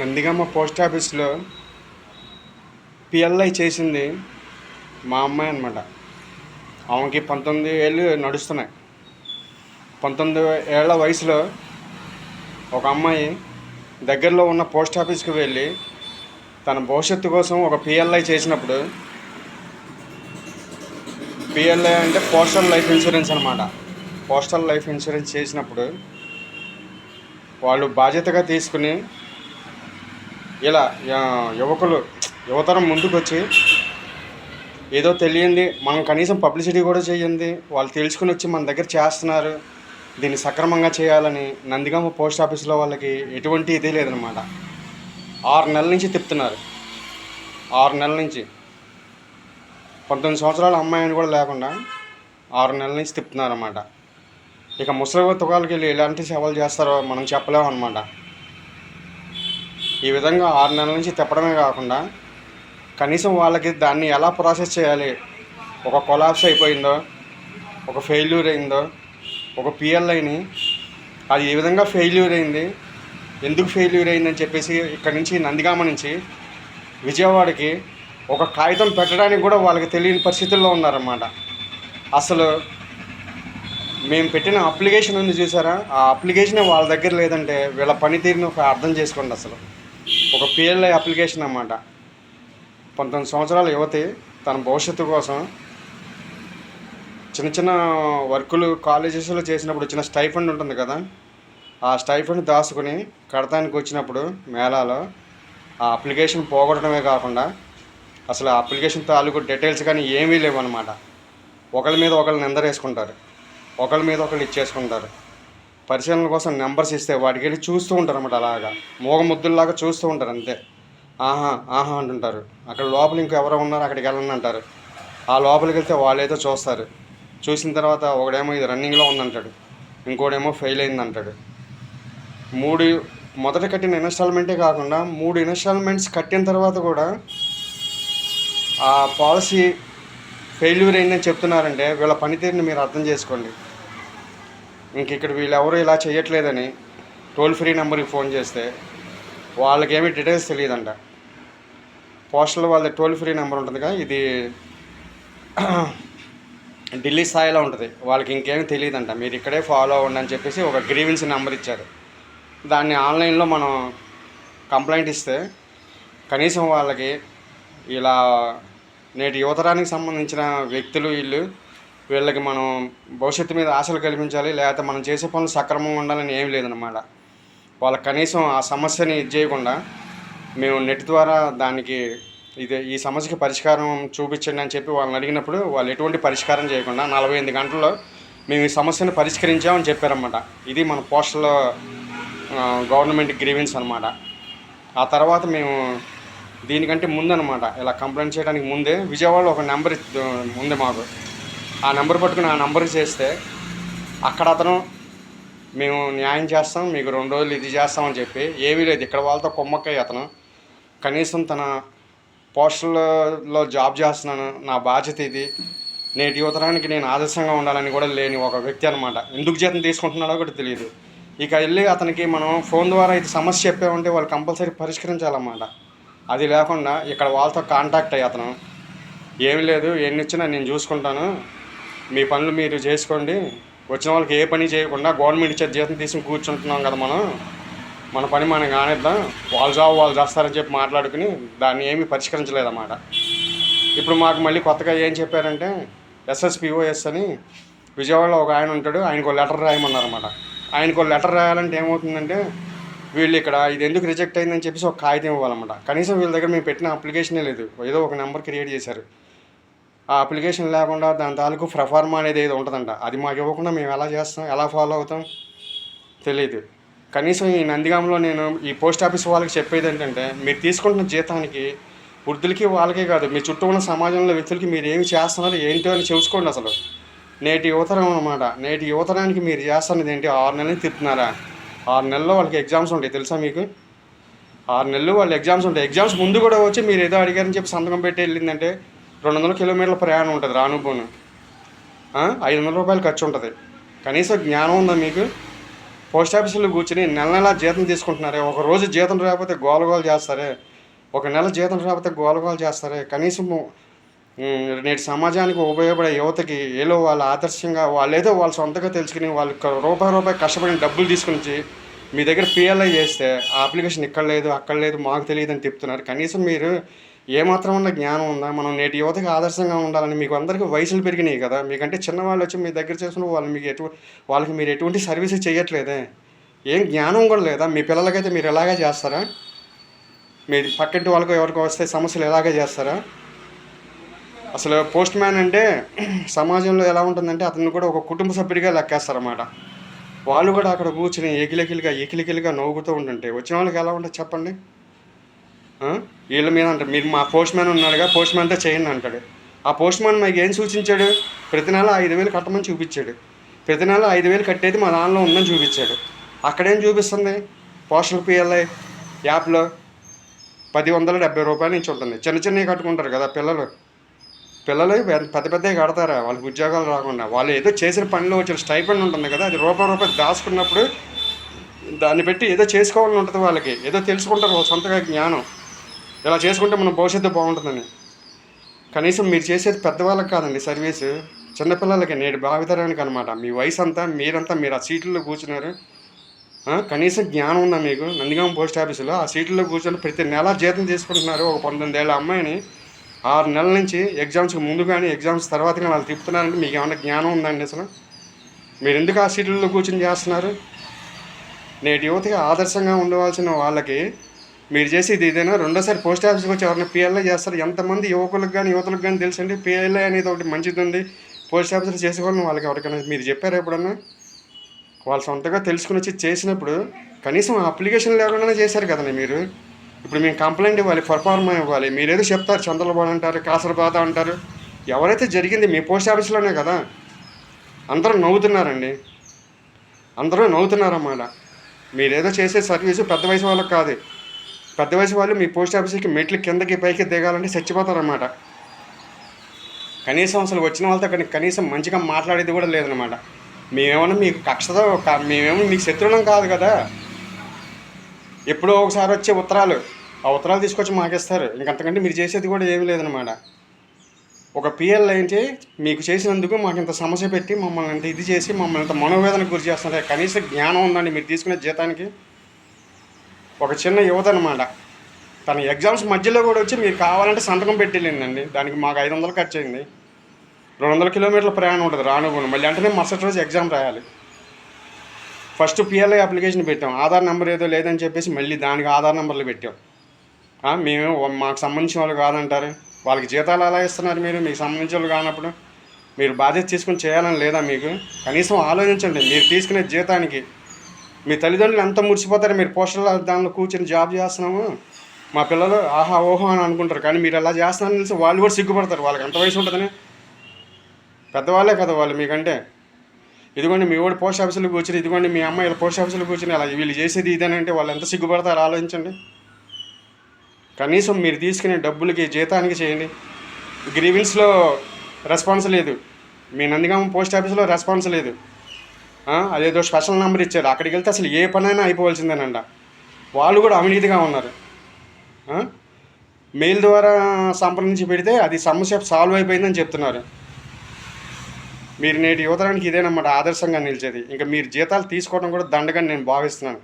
Nandigama post ఆఫీస్లో PLI చేసింది మా అమ్మాయి అనమాట. ఆమెకి 19 ఏళ్ళు నడుస్తున్నాయి. 19 ఏళ్ల వయసులో ఒక అమ్మాయి దగ్గరలో ఉన్న పోస్ట్ ఆఫీస్కి వెళ్ళి తన భవిష్యత్తు కోసం ఒక పిఎల్ఐ చేసినప్పుడు, పిఎల్ఐ అంటే పోస్టల్ లైఫ్ ఇన్సూరెన్స్ అనమాట. పోస్టల్ లైఫ్ ఇన్సూరెన్స్ చేసినప్పుడు వాళ్ళు బాధ్యతగా తీసుకుని ఇలా యువకులు యువతరం ముందుకు వచ్చి ఏదో తెలియంది, మనం కనీసం పబ్లిసిటీ కూడా చేయండి, వాళ్ళు తెలుసుకుని వచ్చి మన దగ్గర చేస్తున్నారు, దీన్ని సక్రమంగా చేయాలని నందిగామ పోస్ట్ ఆఫీస్లో వాళ్ళకి ఎటువంటి ఇది లేదనమాట. 6 నెలల నుంచి తిప్పుతున్నారు. 6 నెలల నుంచి 19 సంవత్సరాల అమ్మాయిని కూడా లేకుండా 6 నెలల నుంచి తిప్పుతున్నారన్నమాట. ఇక ముసలి తుకాలకి వెళ్ళి ఎలాంటి సేవలు చేస్తారో మనం చెప్పలేము అనమాట. ఈ విధంగా 6 నెలల నుంచి తిప్పడమే కాకుండా కనీసం వాళ్ళకి దాన్ని ఎలా ప్రాసెస్ చేయాలి, ఒక కొలాప్స్ అయిపోయిందో, ఒక ఫెయిల్యూర్ అయిందో, ఒక పిఎల్ఐని అది ఏ విధంగా ఫెయిల్యూర్ అయింది, ఎందుకు ఫెయిల్యూర్ అయిందని చెప్పేసి ఇక్కడి నుంచి నందిగామ నుంచి విజయవాడకి ఒక కాగితం పెట్టడానికి కూడా వాళ్ళకి తెలియని పరిస్థితుల్లో ఉన్నారన్నమాట. అసలు మేము పెట్టిన అప్లికేషన్ ఉంది చూసారా, ఆ అప్లికేషనే వాళ్ళ దగ్గర లేదంటే వీళ్ళ పనితీరుని ఒక అర్థం చేసుకోండి. అసలు ఒక పిఎల్ఐ అప్లికేషన్ అన్నమాట. 19 సంవత్సరాల యువతి తన భవిష్యత్తు కోసం చిన్న చిన్న వర్కులు కాలేజెస్లో చేసినప్పుడు చిన్న స్టైఫండ్ ఉంటుంది కదా, ఆ స్టైఫండ్ దాచుకుని కడతానికి వచ్చినప్పుడు మేళాలో ఆ అప్లికేషన్ పోగొట్టడమే కాకుండా అసలు ఆ అప్లికేషన్ తాలూకు డీటెయిల్స్ కానీ ఏమీ లేవన్నమాట. ఒకరి మీద ఒకరు నిందరేసుకుంటారు, ఒకరి మీద ఒకరు ఇచ్చేసుకుంటారు. పరిశీలన కోసం నెంబర్స్ ఇస్తే వాటికి వెళ్ళి చూస్తూ ఉంటారు అన్నమాట. అలాగా మూగ చూస్తూ ఉంటారు అంతే. ఆహా ఆహా అంటుంటారు. అక్కడ లోపల ఇంకో ఎవరో ఉన్నారు, అక్కడికి వెళ్ళండి అంటారు. ఆ లోపలికి వెళ్తే వాళ్ళేదో చూస్తారు. చూసిన తర్వాత ఒకడేమో ఇది రన్నింగ్లో ఉందంటాడు, ఇంకోడేమో ఫెయిల్ అయిందంటాడు. మొదట కట్టిన ఇన్స్టాల్మెంటే కాకుండా 3 ఇన్స్టాల్మెంట్స్ కట్టిన తర్వాత కూడా ఆ పాలసీ ఫెయిల్యూర్ అయిందని చెప్తున్నారంటే వీళ్ళ పనితీరుని మీరు అర్థం చేసుకోండి. ఇక్కడ వీళ్ళెవరూ ఇలా చేయట్లేదని టోల్ ఫ్రీ నెంబర్కి ఫోన్ చేస్తే వాళ్ళకేమీ డీటెయిల్స్ తెలియదంట. పోస్టల్ వాళ్ళ టోల్ ఫ్రీ నెంబర్ ఉంటుంది కదా, ఇది ఢిల్లీ స్థాయిలో ఉంటుంది. వాళ్ళకి ఇంకేమీ తెలియదంట. మీరు ఇక్కడే ఫాలో అవ్వండి అని చెప్పేసి ఒక గ్రీవెన్స్ నెంబర్ ఇచ్చారు. దాన్ని ఆన్లైన్లో మనం కంప్లైంట్ ఇస్తే కనీసం వాళ్ళకి ఇలా నేటి యువతరానికి సంబంధించిన వ్యక్తులు వీళ్ళకి మనం భవిష్యత్తు మీద ఆశలు కల్పించాలి, లేకపోతే మనం చేసే పనులు సక్రమంగా ఉండాలని ఏం లేదన్నమాట. వాళ్ళకి కనీసం ఆ సమస్యని ఇది చేయకుండా మేము నెట్ ద్వారా దానికి ఈ సమస్యకి పరిష్కారం చూపించండి అని చెప్పి వాళ్ళని అడిగినప్పుడు వాళ్ళు ఎటువంటి పరిష్కారం చేయకుండా 48 గంటల్లో మేము ఈ సమస్యను పరిష్కరించామని చెప్పారన్నమాట. ఇది మన పోస్టల్ గవర్నమెంట్ గ్రీవెన్స్ అనమాట. ఆ తర్వాత మేము దీనికంటే ముందనమాట, ఇలా కంప్లైంట్ చేయడానికి ముందే విజయవాడలో ఒక నెంబర్ ఉంది మాకు. ఆ నెంబర్ పట్టుకుని ఆ నెంబర్కి చేస్తే అక్కడ అతను మేము న్యాయం చేస్తాం, మీకు 2 రోజులు ఇది చేస్తామని చెప్పి ఏమీ లేదు. ఇక్కడ వాళ్ళతో కొమ్మక్కయ్య అతను కనీసం తన పోస్టల్లో జాబ్ చేస్తున్నాను, నా బాధ్యత ఇది, నేటి యువతరానికి నేను ఆదర్శంగా ఉండాలని కూడా లేని ఒక వ్యక్తి అనమాట. ఎందుకు జీతం తీసుకుంటున్నాడో కూడా తెలియదు. ఇక వెళ్ళి అతనికి మనం ఫోన్ ద్వారా ఇది సమస్య చెప్పామంటే వాళ్ళు కంపల్సరీ పరిష్కరించాలన్నమాట. అది లేకుండా ఇక్కడ వాళ్ళతో కాంటాక్ట్ అయ్యి అతను ఏమీ లేదు, ఎన్ని ఇచ్చినా నేను చూసుకుంటాను, మీ పనులు మీరు చేసుకోండి, వచ్చిన వాళ్ళకి ఏ పని చేయకుండా గవర్నమెంట్ ఇచ్చే జీతం తీసుకుని కూర్చుంటున్నాం కదా, మన పని మనం కానిద్దాం, వాళ్ళు జాబ్ వాళ్ళు చేస్తారని చెప్పి మాట్లాడుకుని దాన్ని ఏమీ పరిష్కరించలేదన్నమాట. ఇప్పుడు మాకు మళ్ళీ కొత్తగా ఏం చెప్పారంటే ఎస్ఎస్పిఓఎస్ అని విజయవాడలో ఒక ఆయన ఉంటాడు, ఆయనకు లెటర్ రాయమన్నారన్నమాట. ఆయనకు లెటర్ రాయాలంటే ఏమవుతుందంటే వీళ్ళు ఇక్కడ ఇది ఎందుకు రిజెక్ట్ అయిందని చెప్పేసి ఒక కాగితం ఇవ్వాలన్నమాట. కనీసం వీళ్ళ దగ్గర మేము పెట్టిన అప్లికేషనే లేదు, ఏదో ఒక నెంబర్ క్రియేట్ చేశారు. ఆ అప్లికేషన్ లేకుండా దాని తాలూకు ప్రఫార్మా అనేది ఏదో ఉంటుందంట, అది మాకు ఇవ్వకుండా మేము ఎలా చేస్తాం, ఎలా ఫాలో అవుతాం తెలియదు. కనీసం ఈ నందిగామలో నేను ఈ పోస్ట్ ఆఫీస్ వాళ్ళకి చెప్పేది ఏంటంటే మీరు తీసుకుంటున్న జీతానికి వృద్ధులకి వాళ్ళకే కాదు, మీ చుట్టూ ఉన్న సమాజంలో వ్యక్తులకి మీరు ఏమి చేస్తున్నారు ఏంటో అని చూసుకోండి. అసలు నేటి యువతరం అన్నమాట. నేటి యువతరానికి మీరు చేస్తున్నది ఏంటి? 6 నెలలు తిప్పుతున్నారా? 6 నెలల్లో వాళ్ళకి ఎగ్జామ్స్ ఉంటాయి తెలుసా మీకు? 6 నెలలు వాళ్ళు ఎగ్జామ్స్ ఉంటాయి. ఎగ్జామ్స్ ముందు కూడా వచ్చి మీరు ఏదో అడిగారని చెప్పి సంతకం పెట్టి వెళ్ళిందంటే 200 కిలోమీటర్ల ప్రయాణం ఉంటుంది, రానుపోను 500 రూపాయలు ఖర్చు ఉంటుంది. కనీసం జ్ఞానం ఉందా మీకు? పోస్ట్ ఆఫీసులో కూర్చొని నెల నెల జీతం తీసుకుంటున్నారే, ఒక రోజు జీతం రాకపోతే గోల చేస్తారే, ఒక నెల జీతం రాకపోతే గోల చేస్తారే. కనీసము నేటి సమాజానికి ఉపయోగపడే యువతకి ఏదో వాళ్ళ ఆదర్శంగా వాళ్ళేదో వాళ్ళ సొంతగా తెలుసుకుని వాళ్ళు రూపాయి కష్టపడిన డబ్బులు తీసుకుని మీ దగ్గర పిఎల్ఐ చేస్తే ఆ అప్లికేషన్ ఇక్కడ లేదు అక్కడ లేదు మాకు తెలియదు అని చెప్తున్నారు. కనీసం మీరు ఏమాత్రం ఉన్న జ్ఞానం ఉందా? మనం నేటి యువతకి ఆదర్శంగా ఉండాలని. మీకు అందరికీ వయసులు పెరిగినాయి కదా, మీకంటే చిన్నవాళ్ళు వచ్చి మీ దగ్గర చేసుకుని వాళ్ళకి మీరు ఎటువంటి సర్వీస్ చేయట్లేదే. ఏం జ్ఞానం కూడా లేదా? మీ పిల్లలకైతే మీరు ఎలాగే చేస్తారా? మీ పక్కింటి వాళ్ళకు ఎవరికి వస్తే సమస్యలు ఎలాగే చేస్తారా? అసలు పోస్ట్ మ్యాన్ అంటే సమాజంలో ఎలా ఉంటుందంటే అతను కూడా ఒక కుటుంబ సభ్యుడిగా లెక్కేస్తారన్నమాట. వాళ్ళు కూడా అక్కడ కూర్చుని ఎకిలికిలిగా నవ్వుతూ ఉంటుంటే వచ్చిన వాళ్ళకి ఎలా ఉంటుంది చెప్పండి? వీళ్ళ మీద అంటారు, మీరు మా పోస్ట్ మ్యాన్ ఉన్నాడుగా, పోస్ట్ మ్యాన్తో చేయండి అంటాడు. ఆ పోస్ట్ మ్యాన్ మాకు ఏం సూచించాడు? ప్రతి నెల 5,000 కట్టమని చూపించాడు. ప్రతి నెల 5,000 కట్టేది మా దానిలో ఉందని చూపించాడు. అక్కడేం చూపిస్తుంది? పోస్టల్ పిఎల్ఐ యాప్లో 1,170 రూపాయల నుంచి ఉంటుంది. చిన్నవి కట్టుకుంటారు కదా పిల్లలు పెద్దవి కడతారా వాళ్ళకి ఉద్యోగాలు రాకుండా? వాళ్ళు ఏదో చేసిన పనిలో వచ్చిన స్టైపెండ్ ఉంటుంది కదా, అది రూపాయి దాచుకున్నప్పుడు దాన్ని పెట్టి ఏదో చేసుకోవాలని ఉంటుంది. వాళ్ళకి ఏదో తెలుసుకుంటారు వాళ్ళ సొంతగా జ్ఞానం, ఇలా చేసుకుంటే మన భవిష్యత్తు బాగుంటుందని. కనీసం మీరు చేసేది పెద్దవాళ్ళకి కాదండి సర్వీసు, చిన్నపిల్లలకి, నేటి భావితరానికి అనమాట. మీ వయసు అంతా మీరు ఆ సీట్లలో కూర్చున్నారు. కనీసం జ్ఞానం ఉందా మీకు? నందిగామ పోస్ట్ ఆఫీసులో ఆ సీట్లలో కూర్చొని ప్రతి నెల జీతం తీసుకుంటున్నారు. ఒక 19 ఏళ్ళ అమ్మాయిని 6 నెలల నుంచి ఎగ్జామ్స్కి ముందు కానీ ఎగ్జామ్స్ తర్వాత కానీ వాళ్ళు తిప్పుతున్నారంటే మీకు ఏమైనా జ్ఞానం ఉందండి? అసలు మీరు ఎందుకు ఆ సీట్లలో కూర్చొని చేస్తున్నారు? నేటి యువతకి ఆదర్శంగా ఉండవలసిన వాళ్ళకి మీరు చేసేది ఇదేనా? రెండోసారి పోస్ట్ ఆఫీస్కి వచ్చి ఎవరైనా పిఎల్ఐ చేస్తారు? ఎంతమంది యువకులకు కానీ యువతలకు కానీ తెలుసండి పిఎల్ఐ అనేది ఒకటి మంచిది ఉంది పోస్ట్ ఆఫీస్లో చేసుకోవాలని వాళ్ళకి ఎవరికైనా మీరు చెప్పారు ఎప్పుడన్నా? వాళ్ళు సొంతగా తెలుసుకుని వచ్చి చేసినప్పుడు కనీసం అప్లికేషన్ లేకుండానే చేశారు కదండి మీరు. ఇప్పుడు మేము కంప్లైంట్ ఇవ్వాలి, పర్ఫార్మ్ ఇవ్వాలి, మీరేదో చెప్తారు చంద్రబాబు అంటారు, కాసరబాద అంటారు. ఎవరైతే జరిగింది మీ పోస్ట్ ఆఫీస్లోనే కదా. అందరూ నవ్వుతున్నారండి, అందరూ నవ్వుతున్నారన్నమాట. మీరేదో చేసే సర్వీసు పెద్ద వయసు వాళ్ళకి కాదు. పెద్ద వయసు వాళ్ళు మీ పోస్ట్ ఆఫీస్కి మెట్లు కిందకి పైకి దిగాలంటే చచ్చిపోతారన్నమాట. కనీసం అసలు వచ్చిన వాళ్ళతో కనీసం మంచిగా మాట్లాడేది కూడా లేదనమాట. మేమేమన్నా మీకు కక్షతో మేమేమో మీకు శత్రువులం కాదు కదా. ఎప్పుడో ఒకసారి వచ్చే ఉత్తరాలు, ఆ ఉత్తరాలు తీసుకొచ్చి మాకిస్తారు. ఇంకంతకంటే మీరు చేసేది కూడా ఏమీ లేదనమాట. ఒక పిఎల్ఐ అంటే మీకు చేసినందుకు మాకు ఇంత సమస్య పెట్టి మమ్మల్ని ఇంత ఇది చేసి మమ్మల్ని ఇంత మనోవేదనకు గురి చేస్తున్నారు. కనీసం జ్ఞానం ఉందండి మీరు తీసుకునే జీతానికి? ఒక చిన్న యువత అనమాట, తన ఎగ్జామ్స్ మధ్యలో కూడా వచ్చి మీరు కావాలంటే సంతకం పెట్టిందండి. దానికి మాకు 500 ఖర్చు అయింది. 200 కిలోమీటర్ల ప్రయాణం ఉంటుంది రానుకోను. మళ్ళీ వెంటనే మరుసటి రోజు ఎగ్జామ్ రాయాలి. ఫస్ట్ పిఎల్ఐ అప్లికేషన్ పెట్టాం, ఆధార్ నెంబర్ ఏదో లేదని చెప్పేసి మళ్ళీ దానికి ఆధార్ నెంబర్లు పెట్టాం. మేము మాకు సంబంధించిన వాళ్ళు కాదంటారు. వాళ్ళకి జీతాలు ఎలా ఇస్తున్నారు మీరు? మీకు సంబంధించిన వాళ్ళు కానప్పుడు మీరు బాధ్యత తీసుకుని చేయాలని లేదా మీకు? కనీసం ఆలోచించండి. మీరు తీసుకునే జీతానికి మీ తల్లిదండ్రులు ఎంత మురిసిపోతారు. మీరు పోస్టల్ దానిలో కూర్చొని జాబ్ చేస్తున్నాము, మా పిల్లలు ఆహా ఓహో అని అనుకుంటారు. కానీ మీరు అలా చేస్తున్నారని తెలిసి వాళ్ళు కూడా సిగ్గుపడతారు. వాళ్ళకి ఎంత వయసు ఉంటుందని? పెద్దవాళ్ళే కదా వాళ్ళు మీకంటే. ఇదిగోండి మీ వాడు పోస్ట్ ఆఫీసులో కూర్చొని, ఇదిగోండి మీ అమ్మాయి పోస్ట్ ఆఫీసులో కూర్చొని అలా వీళ్ళు చేసేది ఇదేనంటే వాళ్ళు ఎంత సిగ్గుపడతారు ఆలోచించండి. కనీసం మీరు తీసుకునే డబ్బులకి జీతానికి చేయండి. గ్రీవెన్స్లో రెస్పాన్స్ లేదు, మీ నందిగామ పోస్ట్ ఆఫీస్లో రెస్పాన్స్ లేదు. అదేదో స్పెషల్ నెంబర్ ఇచ్చారు, అక్కడికి వెళ్తే అసలు ఏ పనైనా అయిపోవాల్సిందేనంట. వాళ్ళు కూడా అవినీతిగా ఉన్నారు. మెయిల్ ద్వారా సంప్రదించి పెడితే అది సమస్య సాల్వ్ అయిపోయిందని చెప్తున్నారు. మీరు నేటి యువతరానికి ఇదేనమాట ఆదర్శంగా నిలిచేది. ఇంకా మీరు జీతాలు తీసుకోవడం కూడా దండగా నేను భావిస్తున్నాను.